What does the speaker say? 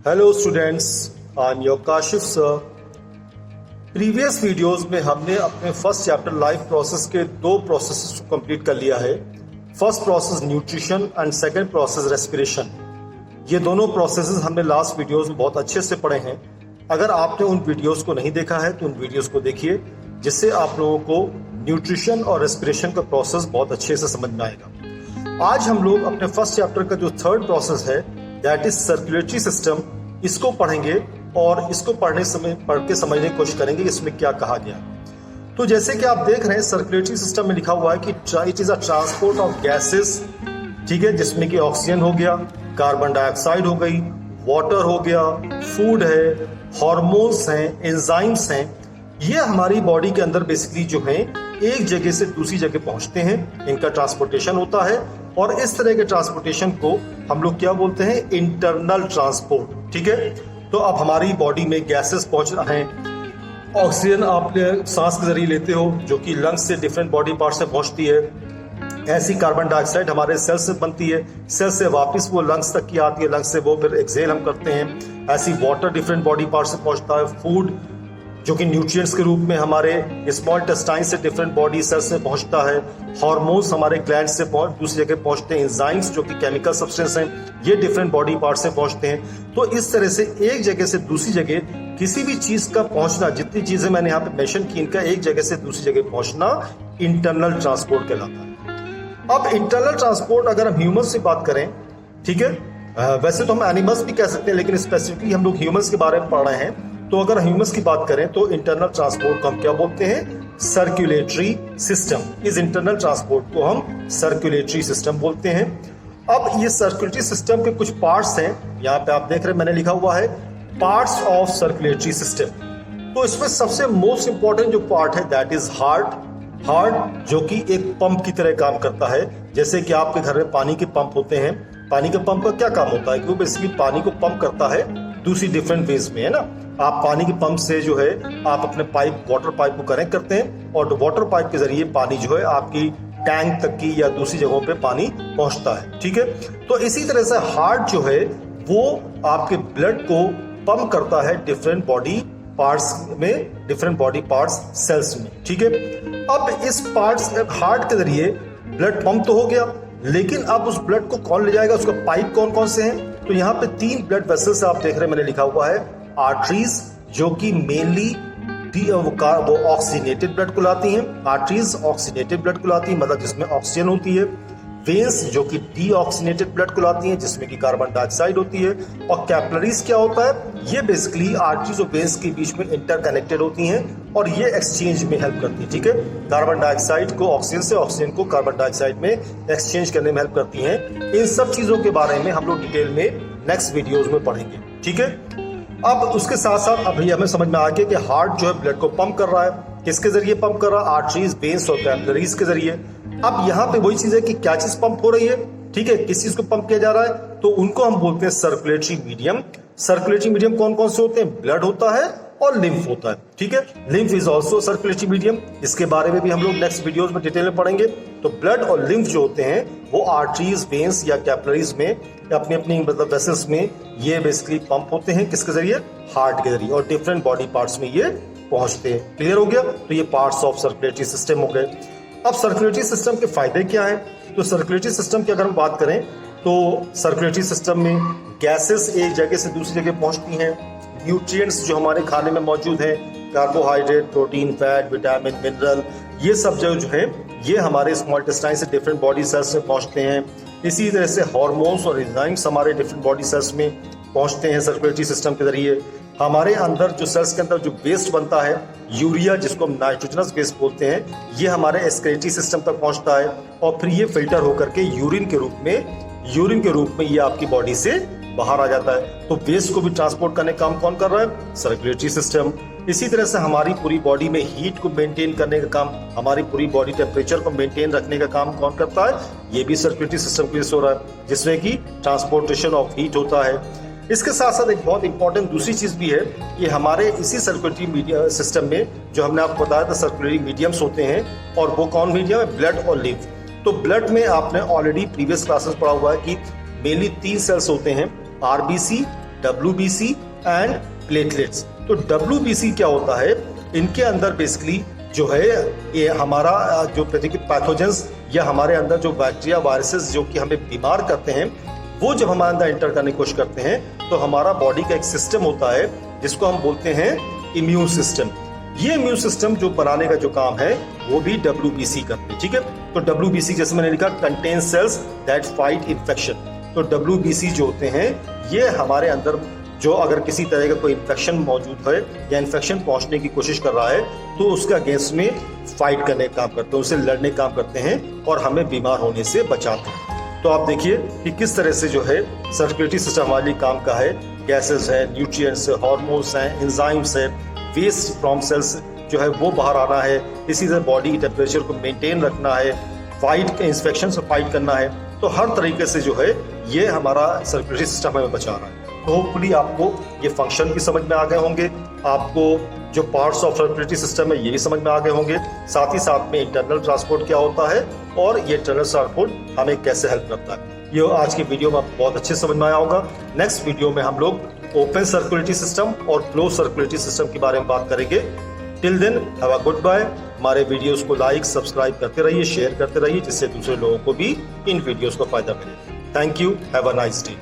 Hello students, I am your Kashif sir. Previous videos में हमने अपने फर्स्ट चैप्टर लाइफ प्रोसेस के दो प्रोसेसेस को कंप्लीट कर लिया है। First process nutrition and second process respiration. ये दोनों प्रोसेसेस हमने लास्ट वीडियोस में बहुत अच्छे से पढ़े हैं। अगर आपने उन वीडियोस को नहीं देखा है तो उन वीडियोस को देखिए, जिससे आप लोगों को न्यूट्रिशन और रेस्पिरेशन का प्रोसेस बहुत अच्छे से समझ में आएगा। आज हम लोग अपने फर्स्ट चैप्टर का जो थर्ड प्रोसेस है, दैट इज सर्कुलेटरी सिस्टम, इसको पढ़ेंगे और इसको पढ़ के समझने की कोशिश करेंगे इसमें क्या कहा गया। तो जैसे कि आप देख रहे हैं, सर्कुलेटरी सिस्टम में लिखा हुआ है कि it is a transport of gases, ठीक है, जिसमें कि ऑक्सीजन हो गया, कार्बन डाइऑक्साइड हो गई, वाटर हो गया, फूड है, हार्मोन्स हैं, एंजाइम्स हैं। ये हमारी बॉडी के अंदर बेसिकली जो है एक जगह से दूसरी जगह पहुंचते हैं, इनका ट्रांसपोर्टेशन होता है। और इस तरह के ट्रांसपोर्टेशन को हम लोग क्या बोलते हैं? इंटरनल ट्रांसपोर्ट, ठीक है। तो अब हमारी बॉडी में गैसेस पहुंच रहे हैं, ऑक्सीजन आप सांस के जरिए लेते हो जो कि लंग्स से डिफरेंट बॉडी पार्ट से पहुंचती है। ऐसी कार्बन डाइऑक्साइड हमारे सेल से बनती है, सेल से वापस वो लंग्स तक की आती है, लंग्स से वो फिर एक्सहेल हम करते हैं। ऐसी वाटर डिफरेंट बॉडी पार्ट से पहुंचता है। फूड जो कि न्यूट्रिएंट्स के रूप में हमारे स्मॉल इंटेस्टाइन से डिफरेंट बॉडी सेल्स में पहुंचता है। हार्मोन्स हमारे ग्लैंड से दूसरी जगह पहुंचते हैं। एंजाइम्स जो कि केमिकल सब्सटेंस हैं, ये डिफरेंट बॉडी पार्ट से पहुंचते हैं। तो इस तरह से एक जगह से दूसरी जगह किसी भी चीज का पहुंचना, जितनी चीजें मैंने यहाँ पे मेंशन की, इनका एक जगह से दूसरी जगह पहुंचना इंटरनल ट्रांसपोर्ट कहलाता है। अब इंटरनल ट्रांसपोर्ट अगर हम ह्यूमंस से बात करें, ठीक है, वैसे तो हम एनिमल्स भी कह सकते हैं, लेकिन स्पेसिफिकली हम लोग ह्यूमंस के बारे में पढ़ रहे हैं। तो अगर ह्यूमंस की बात करें तो इंटरनल ट्रांसपोर्ट को हम क्या बोलते हैं? Circulatory system. इस इंटरनल ट्रांसपोर्ट को हम सर्कुलेटरी सिस्टम बोलते हैं। अब ये सर्कुलेटरी सिस्टम के कुछ पार्ट्स हैं, यहाँ पे आप देख रहे हैं मैंने लिखा हुआ है पार्ट्स ऑफ सर्कुलेटरी सिस्टम। तो इसमें सबसे मोस्ट इंपॉर्टेंट जो पार्ट है दैट इज हार्ट, जो कि एक पंप की तरह काम करता है। जैसे कि आपके घर में पानी के पंप होते हैं, पानी के पंप का क्या काम होता है कि वो बेसिकली पानी को पंप करता है दूसरी डिफरेंट वेज में, है ना। आप पानी के पंप से जो है आप अपने वाटर पाइप को कनेक्ट करते हैं और वाटर पाइप के जरिए पानी जो है आपकी टैंक तक की या दूसरी जगहों पे पानी पहुंचता है, ठीक है। तो इसी तरह से हार्ट जो है वो आपके ब्लड को पंप करता है डिफरेंट बॉडी पार्ट्स में, डिफरेंट बॉडी पार्ट्स सेल्स में, ठीक है। अब इस हार्ट के जरिए ब्लड पंप तो हो गया, लेकिन अब उस ब्लड को कौन ले जाएगा? उसका पाइप कौन कौन से हैं? तो यहाँ पे 3 ब्लड वेसल्स आप देख रहे हैं, मैंने लिखा हुआ है आर्टरीज, जो कि मेनली वो ऑक्सीनेटेड ब्लड को लाती हैं। आर्टरीज ऑक्सीनेटेड ब्लड को लाती है, मतलब जिसमें ऑक्सीजन होती है। वेन्स जो कि डीऑक्सीनेटेड ब्लड को लाती हैं, जिसमें कि कार्बन डाइऑक्साइड होती है। और कैपिलरीज क्या होता है? ये बेसिकली आर्टरीज और वेन्स के बीच में इंटरकनेक्टेड होती हैं और ये एक्सचेंज में हेल्प करती है, ठीक है। कार्बन डाइऑक्साइड को ऑक्सीजन से, ऑक्सीजन को कार्बन डाइऑक्साइड में एक्सचेंज करने में हेल्प करती हैं। इन सब चीजों के बारे में हम लोग डिटेल में नेक्स्ट वीडियोज में पढ़ेंगे, ठीक है। अब उसके साथ साथ अभी हमें समझ में आ गया कि हार्ट जो है ब्लड को पंप कर रहा है। किसके जरिए पंप कर रहा है? आर्टरीज, वेन्स और कैपिलरीज के जरिए। अब यहाँ पे वही चीज है कि क्या चीज पंप हो रही है, ठीक है, किस चीज को पंप किया जा रहा है? तो उनको हम बोलते हैं सर्कुलेटरी मीडियम। सर्कुलेटरी मीडियम कौन कौन से होते हैं? ब्लड होता है और लिम्फ होता है, ठीक है। Lymph is also circulatory medium. इसके बारे में भी हम लोग नेक्स्ट वीडियोस में डिटेल में पढ़ेंगे। तो ब्लड और लिम्फ जो होते हैं वो आर्टरीज, वेन्स या कैपिलरीज में अपनी अपनी मतलब वेसल्स में ये बेसिकली पंप होते हैं। किसके जरिए? हार्ट के जरिए, और डिफरेंट बॉडी पार्ट्स में ये पहुंचते हैं। क्लियर हो गया? तो ये पार्ट्स ऑफ सर्कुलेटरी सिस्टम हो गए। अब सर्कुलेटरी सिस्टम के फायदे क्या हैं? तो सर्कुलेटरी सिस्टम की अगर हम बात करें तो सर्कुलेटरी सिस्टम में गैसेस एक जगह से दूसरी जगह पहुंचती हैं। न्यूट्रिएंट्स जो हमारे खाने में मौजूद हैं, carbohydrate, protein, fat, vitamin, mineral, ये सब जो है ये हमारे स्मॉल इंटेस्टाइन से डिफरेंट बॉडी सेल्स में पहुंचते हैं। इसी तरह से हार्मोन्स और एंजाइम्स हमारे डिफरेंट बॉडी सेल्स में पहुंचते हैं सर्कुलेटरी सिस्टम के जरिए। हमारे अंदर जो सेल्स के अंदर जो वेस्ट बनता है, यूरिया जिसको हम नाइट्रोजनस वेस्ट बोलते हैं, ये हमारे एक्सक्रीटरी सिस्टम तक पहुंचता है और फिर ये फिल्टर होकर के यूरिन के रूप में ये आपकी बॉडी से बाहर आ जाता है। तो वेस्ट को भी ट्रांसपोर्ट करने का काम कौन कर रहा है? Circulatory system. इसी तरह से हमारी पूरी बॉडी में हीट को मेंटेन करने का काम, हमारी पूरी बॉडी टेम्परेचर को मेंटेन रखने का काम कौन करता है? ये भी सर्कुलेटरी सिस्टम के लिए हो रहा है, जिसमें कि ट्रांसपोर्टेशन ऑफ हीट होता है। इसके साथ साथ एक बहुत इंपॉर्टेंट दूसरी चीज भी है कि हमारे इसी सर्कुलेटरी सिस्टम में जो हमने आपको बताया था सर्कुलेटरी मीडियम्स होते हैं, और वो कौन मीडियम है? ब्लड और लिम्फ। तो ब्लड में आपने ऑलरेडी प्रीवियस क्लासेस पढ़ा हुआ है कि मेनली 3 सेल्स होते हैं, आरबीसी, WBC एंड प्लेटलेट्स। तो WBC क्या होता है, इनके अंदर बेसिकली जो है ये हमारा जो पैथोजेंस या हमारे अंदर जो बैक्टीरिया वायरसेस जो कि हमें बीमार करते हैं, वो जब हमारे अंदर एंटर करने की कोशिश करते हैं तो हमारा बॉडी का एक सिस्टम होता है जिसको हम बोलते हैं इम्यून सिस्टम। ये इम्यून सिस्टम जो बनाने का जो काम है वो भी WBC करते हैं, ठीक है। तो WBC जैसे मैंने लिखा, contain cells that fight infection. तो WBC जो होते हैं ये हमारे अंदर जो अगर किसी तरह का कोई इन्फेक्शन मौजूद है या इन्फेक्शन पहुंचने की कोशिश कर रहा है तो उसका अगेंस्ट में फाइट करने का काम करते हैं, उससे लड़ने का काम करते हैं और हमें बीमार होने से बचाते हैं। तो आप देखिए कि किस तरह से जो है सर्कुलेटरी सिस्टम हमारे लिए काम का है। गैसेस है, न्यूट्रिएंट्स है, हार्मोन्स हैं, एंजाइम्स है, वेस्ट फ्रॉम सेल्स जो है वो बाहर आना है, इसी तरह बॉडी की टेम्परेचर को मेंटेन रखना है, फाइट इन्फेक्शन से फाइट करना है। तो हर तरीके से जो है ये हमारा सर्कुलेटरी सिस्टम हमें बचा रहा है। तो होपफुली आपको ये फंक्शन भी समझ में आ गए होंगे, आपको जो पार्ट्स ऑफ सर्कुलेटरी सिस्टम है ये भी समझ में आ गए होंगे, साथ ही साथ में इंटरनल ट्रांसपोर्ट क्या होता है और ये इंटरनल ट्रांसपोर्ट हमें कैसे हेल्प करता है। ये आज की वीडियो में आपको बहुत अच्छे समझ में आया होगा। नेक्स्ट वीडियो में हम लोग ओपन सर्कुलेटरी सिस्टम और क्लोज सर्कुलेटरी सिस्टम के बारे में बात करेंगे। Till then have a good bye. हमारे वीडियोस को लाइक सब्सक्राइब करते रहिए, शेयर करते रहिए, जिससे दूसरे लोगों को भी इन वीडियोस का फायदा मिले। Thank you, have a nice day.